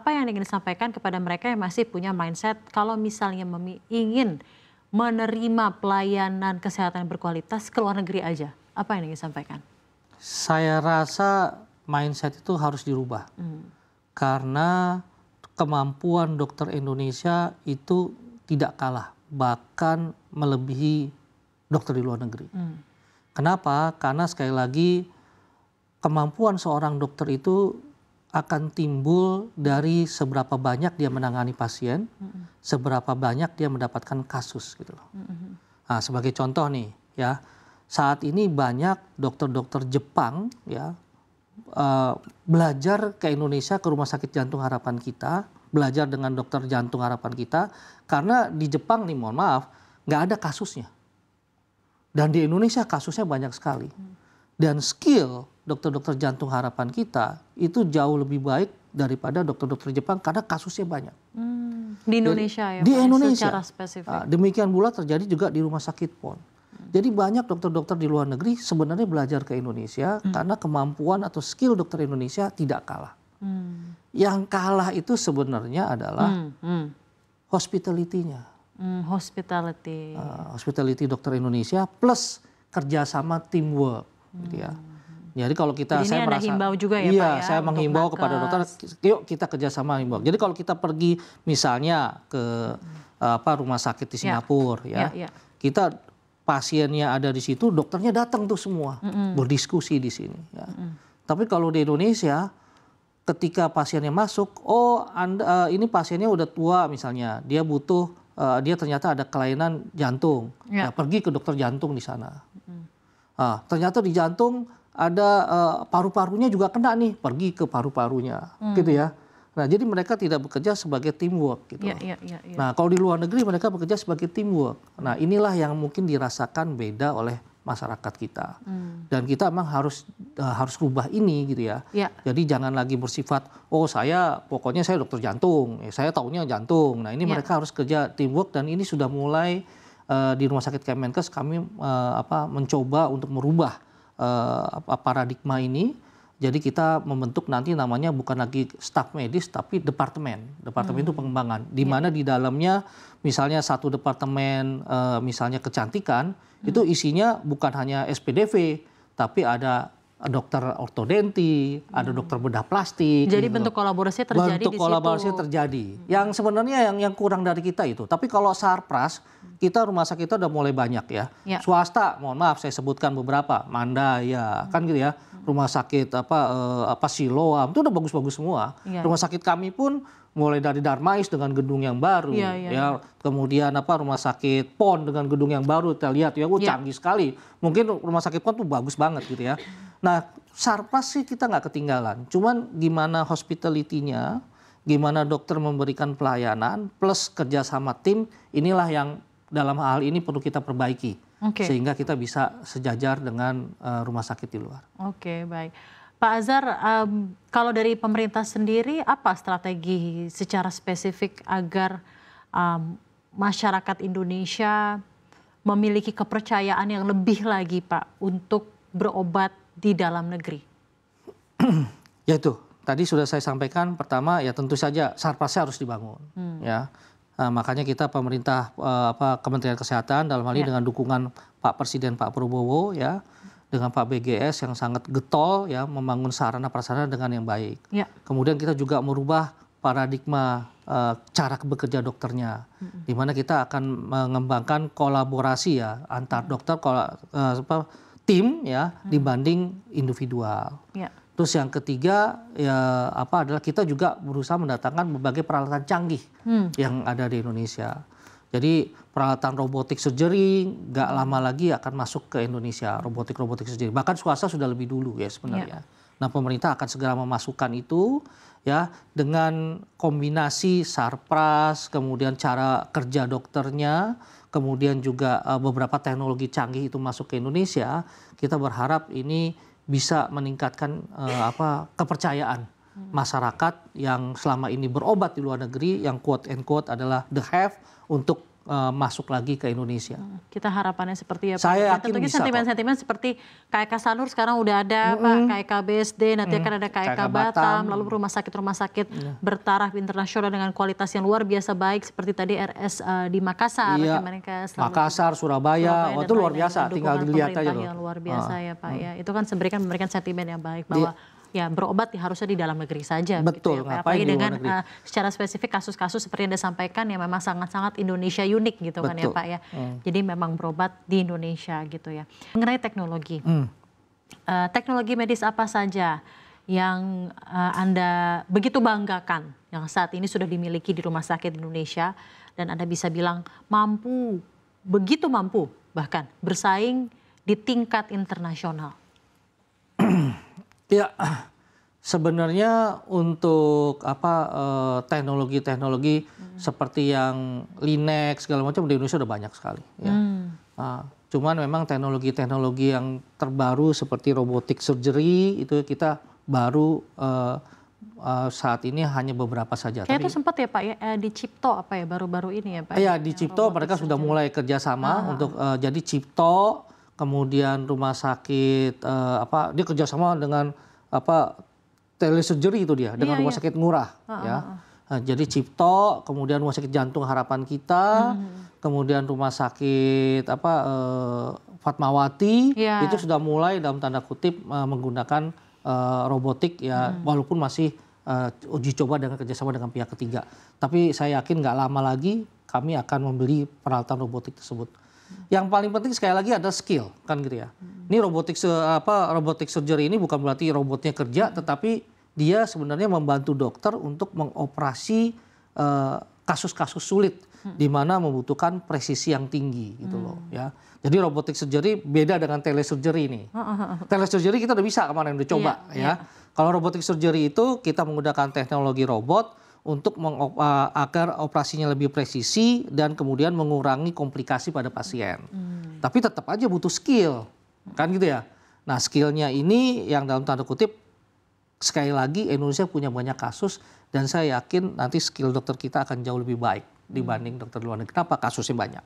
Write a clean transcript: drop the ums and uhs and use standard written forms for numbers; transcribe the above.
apa yang ingin disampaikan kepada mereka yang masih punya mindset kalau misalnya ingin menerima pelayanan kesehatan berkualitas ke luar negeri aja? Apa yang ingin disampaikan? Saya rasa mindset itu harus dirubah. Karena kemampuan dokter Indonesia itu tidak kalah, bahkan melebihi dokter di luar negeri. Kenapa? Karena sekali lagi kemampuan seorang dokter itu akan timbul dari seberapa banyak dia menangani pasien, seberapa banyak dia mendapatkan kasus gitu loh. Nah, sebagai contoh nih ya, saat ini banyak dokter-dokter Jepang ya belajar ke Indonesia, ke Rumah Sakit Jantung Harapan Kita, belajar dengan dokter jantung harapan kita, karena di Jepang nih mohon maaf nggak ada kasusnya, dan di Indonesia kasusnya banyak sekali. Dan skill dokter-dokter jantung harapan kita itu jauh lebih baik daripada dokter-dokter Jepang karena kasusnya banyak. Di Indonesia ya, di Indonesia. Secara spesifik. Demikian pula terjadi juga di Rumah Sakit PON. Jadi banyak dokter-dokter di luar negeri sebenarnya belajar ke Indonesia karena kemampuan atau skill dokter Indonesia tidak kalah. Yang kalah itu sebenarnya adalah hospitality-nya. Hospitality dokter Indonesia plus kerjasama teamwork. Gitu ya. Jadi kalau kita, jadi saya merasa, himbau juga ya, iya, Pak, ya, saya menghimbau kepada dokter, yuk kita kerjasama himbau. Jadi kalau kita pergi misalnya ke rumah sakit di Singapura, kita pasiennya ada di situ, dokternya datang tuh semua berdiskusi di sini. Ya. Tapi kalau di Indonesia, ketika pasiennya masuk, ini pasiennya udah tua misalnya, dia butuh, dia ternyata ada kelainan jantung, ya, pergi ke dokter jantung di sana. Ternyata di jantung ada paru-parunya juga kena nih, pergi ke paru-parunya, gitu ya. Nah, jadi mereka tidak bekerja sebagai teamwork gitu. Nah, kalau di luar negeri mereka bekerja sebagai teamwork. Nah, inilah yang mungkin dirasakan beda oleh masyarakat kita. Dan kita memang harus rubah ini gitu ya. Jadi jangan lagi bersifat, pokoknya saya dokter jantung, saya taunya jantung. Nah, ini mereka harus kerja teamwork, dan ini sudah mulai di Rumah Sakit Kemenkes kami mencoba untuk merubah paradigma ini. Jadi kita membentuk nanti namanya bukan lagi staf medis tapi departemen itu pengembangan, di mana di dalamnya misalnya satu departemen misalnya kecantikan itu isinya bukan hanya SPDV tapi ada dokter ortodonti, ada dokter bedah plastik. Jadi gitu. bentuk kolaborasi terjadi di situ. Bentuk kolaborasi terjadi. Yang sebenarnya yang kurang dari kita itu. Tapi kalau Sarpras, kita rumah sakit kita udah mulai banyak ya. Swasta, mohon maaf saya sebutkan beberapa, Mandaya, kan gitu ya. Rumah sakit Siloam itu udah bagus-bagus semua. Rumah sakit kami pun mulai dari Darmais dengan gedung yang baru, ya. Kemudian rumah sakit PON dengan gedung yang baru, kita lihat ya, canggih sekali. Mungkin rumah sakit PON tuh bagus banget gitu ya. Nah, Sarpras sih kita nggak ketinggalan. Cuman gimana hospitality-nya, gimana dokter memberikan pelayanan, plus kerjasama tim, inilah yang dalam hal ini perlu kita perbaiki. Sehingga kita bisa sejajar dengan rumah sakit di luar. Oke, baik. Pak Azhar, kalau dari pemerintah sendiri, apa strategi secara spesifik agar masyarakat Indonesia memiliki kepercayaan yang lebih lagi, Pak, untuk berobat di dalam negeri? Ya itu, tadi sudah saya sampaikan, pertama ya tentu saja Sarprasnya harus dibangun. Ya. Makanya kita pemerintah Kementerian Kesehatan dalam hal ini dengan dukungan Pak Presiden Pak Prabowo ya, dengan Pak BGS yang sangat getol ya membangun sarana prasarana dengan yang baik. Kemudian kita juga merubah paradigma cara bekerja dokternya, di mana kita akan mengembangkan kolaborasi ya antar dokter, tim ya dibanding individual. Terus yang ketiga ya adalah kita juga berusaha mendatangkan berbagai peralatan canggih yang ada di Indonesia. Jadi peralatan robotik surgery nggak lama lagi akan masuk ke Indonesia, robotik surgery. Bahkan swasta sudah lebih dulu ya sebenarnya. Nah, pemerintah akan segera memasukkan itu ya dengan kombinasi Sarpras, kemudian cara kerja dokternya, kemudian juga beberapa teknologi canggih itu masuk ke Indonesia. Kita berharap ini bisa meningkatkan kepercayaan masyarakat yang selama ini berobat di luar negeri, yang quote and quote adalah the have, untuk masuk lagi ke Indonesia. Kita harapannya seperti apa? Saya Dan yakin tentunya bisa, sentimen-sentimen seperti KK Sanur sekarang udah ada, Pak, KK BSD, nanti akan ada KK Batam, lalu rumah sakit bertaraf internasional dengan kualitas yang luar biasa baik seperti tadi RS di Makassar, Makassar, Surabaya, itu luar biasa. Tinggal dilihat aja loh. Luar biasa ya Pak ya. Itu kan memberikan sentimen yang baik bahwa ya berobat harusnya di dalam negeri saja. Betul, ya, apalagi dengan secara spesifik kasus-kasus seperti yang Anda sampaikan yang memang sangat-sangat Indonesia unik gitu kan ya Pak ya. Jadi memang berobat di Indonesia gitu ya. Mengenai teknologi, teknologi medis apa saja yang Anda begitu banggakan yang saat ini sudah dimiliki di rumah sakit Indonesia dan Anda bisa bilang mampu, begitu mampu bahkan bersaing di tingkat internasional? Ya, sebenarnya untuk teknologi-teknologi seperti yang Linex segala macam di Indonesia udah banyak sekali. Ya. Cuman memang teknologi-teknologi yang terbaru seperti robotic surgery itu kita baru saat ini hanya beberapa saja. Kayak itu sempat ya Pak ya di Cipto baru-baru ini ya Pak? Iya di Cipto mereka sudah mulai kerjasama untuk jadi Cipto. Kemudian rumah sakit dia kerjasama dengan telesurgery itu dia dengan rumah sakit murah ya. Jadi Cipto, kemudian rumah sakit jantung Harapan Kita, kemudian rumah sakit Fatmawati itu sudah mulai dalam tanda kutip menggunakan robotik ya walaupun masih uji coba dengan kerjasama dengan pihak ketiga. Tapi saya yakin nggak lama lagi kami akan membeli peralatan robotik tersebut. Yang paling penting sekali lagi adalah skill kan gitu ya. Ini robotik surgery ini bukan berarti robotnya kerja, tetapi dia sebenarnya membantu dokter untuk mengoperasi kasus-kasus sulit di mana membutuhkan presisi yang tinggi gitu loh ya. Jadi robotik surgery beda dengan telesurgery ini. Telesurgery kita udah bisa kemarin udah coba ya. Kalau robotik surgery itu kita menggunakan teknologi robot untuk agar operasinya lebih presisi dan kemudian mengurangi komplikasi pada pasien. Tapi tetap aja butuh skill, kan gitu ya. Nah skillnya ini yang dalam tanda kutip sekali lagi Indonesia punya banyak kasus dan saya yakin nanti skill dokter kita akan jauh lebih baik dibanding dokter luar negeri. Kenapa? Kasusnya banyak.